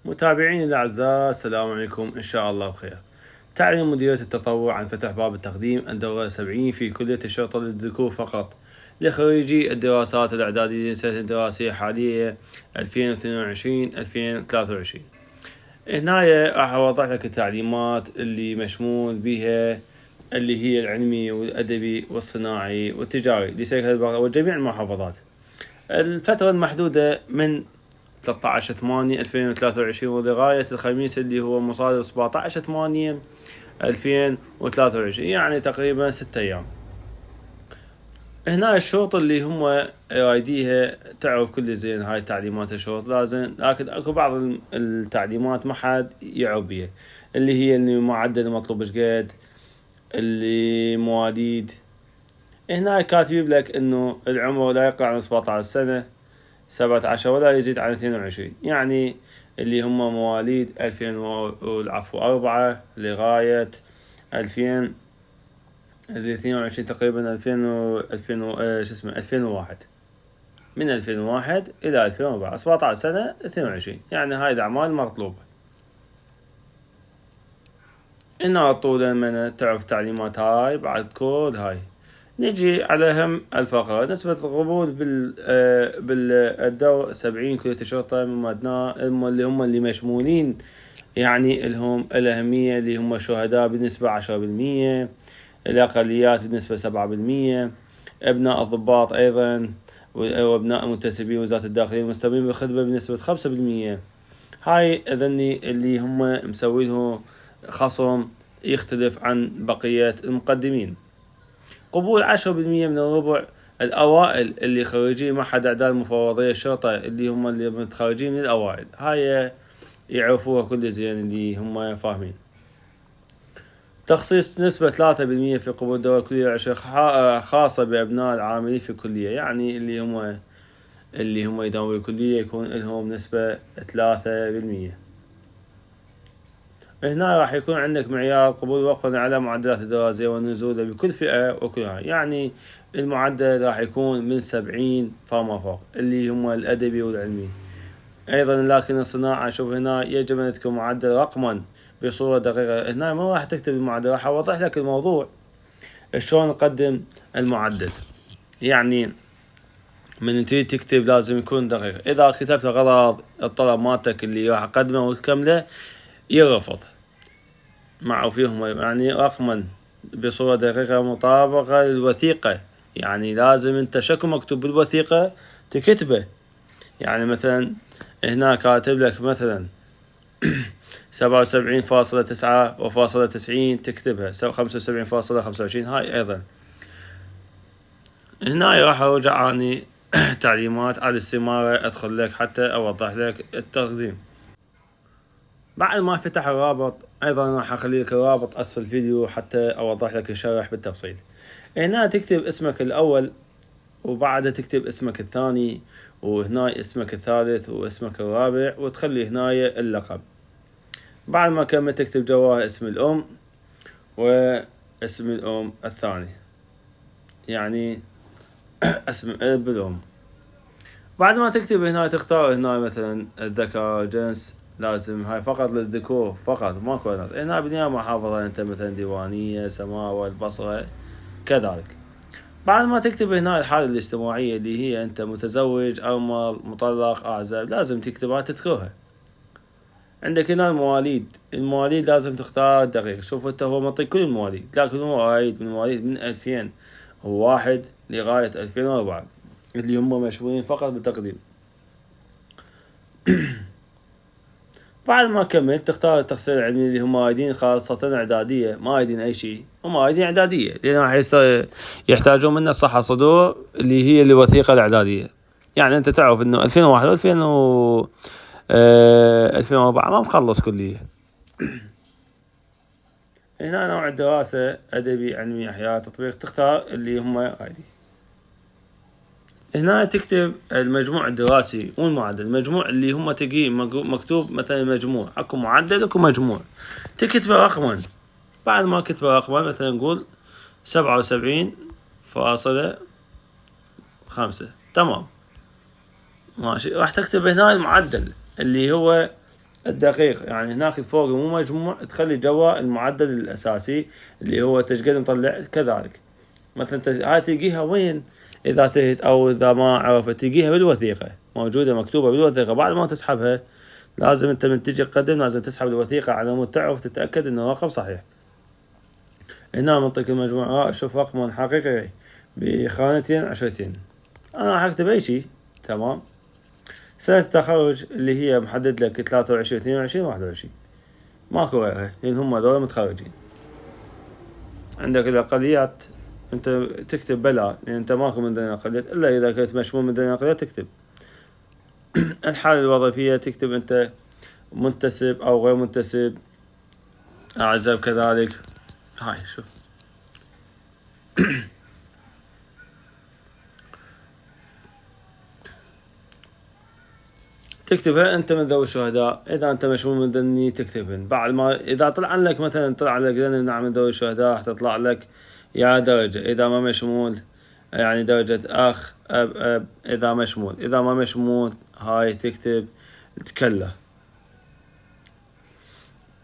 متابعيني الأعزاء، السلام عليكم، إن شاء الله بخير. تعلن مديرية التطوع عن فتح باب التقديم الدورة 70 في كلية الشرطة للذكور فقط لخريجي الدراسات الإعدادية للسنة الدراسية الحالية 2022-2023. هنا راح أوضح لك التعليمات اللي مشمول بها، اللي هي العلمي والأدبي والصناعي والتجاري لسكة البقرة وجميع المحافظات. الفترة المحدودة من 13/8/2023 ولغاية الخميس اللي هو مصادر 17/8/2023، يعني تقريبا 6 أيام. هنا الشروط اللي هم رايديها، تعرف كل زين هاي تعليمات الشروط لازم، لكن اكو بعض التعليمات ما حد يعرف بيها، اللي هي اللي معدل المطلوب شقد، اللي مواليد. هنا كاتبين لك انه العمر لا يقل عن 17 سنة، 17 ولا يزيد عن 22، يعني اللي هم مواليد 2004 لغاية 2022 تقريبا 2001، من 2001 إلى 2004 17 سنة 22، يعني هاي الأعمال مطلوبة. إنها طولا من تعرف تعليمات هاي بعد كل هاي. نجي على أهم الفقرة، نسبة القبول بالدور 70 كلية الشرطة من مدنا اللي مشمولين، يعني لهم الأهمية اللي هم الشهداء بنسبة 10%، الأقليات بنسبة 7%، أبناء الضباط أيضا، وأبناء منتسبين وزارة الداخلية المستلمين بالخدمة بنسبة 5%. هاي أذني اللي هم مسوينه خصم يختلف عن بقية المقدمين. قبول 10% من الربع الأوائل اللي خريجين معهد إعداد مفوضية الشرطة، اللي هم اللي متخرجين من الأوائل، هاي يعرفوها كل زين اللي هم فاهمين. تخصيص نسبة 3% في قبول دورة كلية خاصة بأبناء العاملين في الكلية، يعني اللي هم يداومون الكلية يكون لهم نسبة 3%. هنا راح يكون عندك معيار قبول وفقا على معدلات الدراسية والنزول بكل فئة وكلها، يعني المعدل راح يكون من 70 فما فوق، اللي هم الأدبي والعلمي. أيضا لكن الصناعة، شوف هنا يجب أن تكون معدل رقما بصورة دقيقة. هنا ما راح تكتب المعدل، راح أوضح لك الموضوع شلون نقدم المعدل. يعني من تريد تكتب لازم يكون دقيق. إذا كتبت غلط الطلب مالتك اللي راح أقدمه وتكمله يرفض. معه فيهم يعني رقما بصورة دقيقة مطابقة للوثيقة، يعني لازم انت شكو مكتوب بالوثيقة تكتبه. يعني مثلا هنا كاتب لك مثلا 77.9 تكتبها 75.25. هاي ايضا هنا راح ارجع اني تعليمات على الاستمارة ادخل لك حتى اوضح لك التقديم. بعد ما فتح الرابط ايضا راح اخلي لك الرابط اسفل الفيديو حتى اوضح لك الشرح بالتفصيل. هنا تكتب اسمك الاول، وبعدها تكتب اسمك الثاني، وهنا اسمك الثالث واسمك الرابع، وتخلي هنا اللقب. بعد ما كمل تكتب جواه اسم الام واسم الام الثاني، يعني اسم الاب الام. بعد ما تكتب هنا تختار هنا مثلا الذكر جنس، لازم هاي فقط للذكور فقط، ماكو هنا بنية محافظة انت مثلا ديوانية، سماوة، البصرة كذلك. بعد ما تكتب هنا الحالة الاجتماعية اللي هي انت متزوج، ارمل، مطلق، اعزب، لازم تكتبها تذكرها. عندك هنا المواليد لازم تختار دقيق. شوف انت هو معطيك كل المواليد، لكن هو رايد من مواليد من 2001 لغاية 2004 اللي هم مشهورين فقط بالتقديم. بعد ما كملت تختار التخصص العلمي اللي هم رايدين خاصة إعدادية، ما رايدين أي شيء، هم رايدين إعدادية لأن راح يحتاجون منا صحة صدور اللي هي الوثيقة الإعدادية. يعني أنت تعرف إنه 2001 و 2004 ما مخلص كلية. هنا نوع الدراسة أدبي، علمي، أحياء، تطبيق، تختار اللي هم رايدين. هنا تكتب المجموع الدراسي والمعدل. المجموع اللي هم تجي مكتوب مثلا مجموع، اكو معدل اكو مجموع، تكتب رقما. بعد ما كتب رقما مثلا نقول 77.5، تمام ماشي. راح تكتب هنا المعدل اللي هو الدقيق، يعني هناك فوق مو مجموع تخلي جوا المعدل الأساسي اللي هو تشقد مطلع كذلك. مثلا هاي تلقيها وين إذا تهت أو إذا ما عرفت، تلقيها بالوثيقة موجودة مكتوبة بالوثيقة. بعد ما تسحبها لازم أنت من تجي تقدم لازم تسحب الوثيقة على مود تعرف تتأكد إنه الرقم صحيح. هنا منطقة المجموعة شوف رقم حقيقي بخانتين عشرتين. أنا حكتب أي شي تمام. سنة التخرج اللي هي محدد لك 23 22 21 ماكو غيرها لأن هم هذول متخرجين. عندك الأقليات أنت تكتب بلا لأن أنت ماكو من ضمن الأقليات إلا إذا كنت مشمول من ضمن الأقليات تكتب. الحالة الوظيفية تكتب أنت منتسب أو غير منتسب، أعزب كذلك. هاي شوف تكتبها أنت من ذوي الشهداء. إذا أنت مشمول من ضمني تكتبهن. بعد ما إذا طلع لك مثلا طلع لك نعم من ذوي الشهداء تطلع لك يا درجة. إذا ما مشمول يعني درجة أخ أب. إذا مشمول إذا ما مشمول هاي تكتب كلا.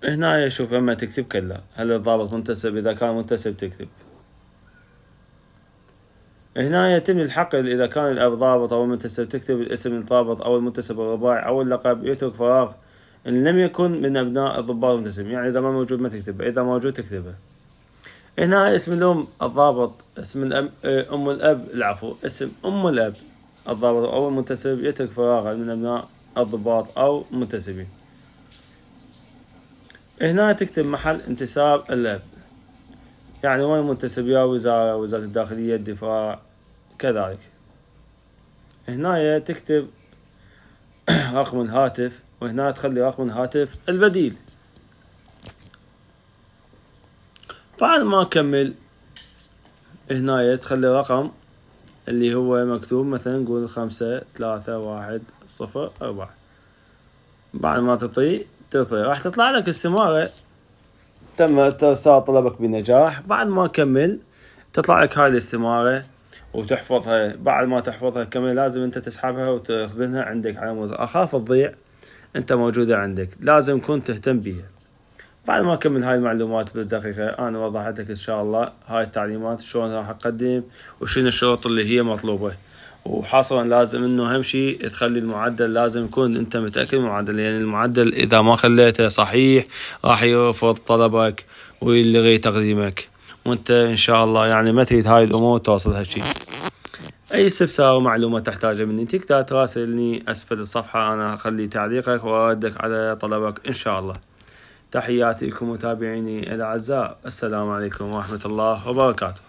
هنا شوف اما تكتب كلا. هل الضابط منتسب؟ إذا كان منتسب تكتب. هنا يتم الحقل إذا كان الأب ضابط أو المنتسب تكتب الاسم الضابط أو المنتسب الرباعي أو اللقب. يترك فراغ إن لم يكن من أبناء الضباط المنتسب، يعني إذا ما موجود ما تكتبه، إذا موجود تكتبه. هنا اسم الأم الضابط، اسم الأم أم الأب العفو، اسم أم الأب الضابط أو المنتسب يترك فراغا من أبناء الضباط أو المنتسبين. هنا تكتب محل انتساب الأب، يعني وين منتسب، يا وزارة الداخلية الدفاع كذلك. هنا تكتب رقم الهاتف، وهنا تخلي رقم الهاتف البديل. بعد ما أكمل هنا تخلي رقم اللي هو مكتوب مثلا نقول 531004. بعد ما تطي راح تطلع لك استمارة تم إرسال طلبك بنجاح. بعد ما أكمل تطلع لك هاي الاستمارة وتحفظها. بعد ما تحفظها كمان لازم أنت تسحبها وتخزنها عندك على مود أخاف تضيع أنت موجودة عندك، لازم كنت تهتم بيها. بعد ما أكمل هاي المعلومات بالدقيقة أنا وضحت لك إن شاء الله هاي التعليمات شلون راح أقدم وشنو الشروط اللي هي مطلوبة. وحصرا لازم إنه أهم شي تخلي المعدل، لازم يكون أنت متأكد من المعدل، يعني المعدل إذا ما خليته صحيح راح يرفض طلبك ويلغي تقديمك. وأنت إن شاء الله يعني ما تريد هاي الأمور توصل هالشي. أي استفسار ومعلومة تحتاجها مني تقدر تراسلني أسفل الصفحة، أنا أخلي تعليقك وأردك على طلبك إن شاء الله. تحياتي لكم متابعيني الأعزاء، السلام عليكم ورحمة الله وبركاته.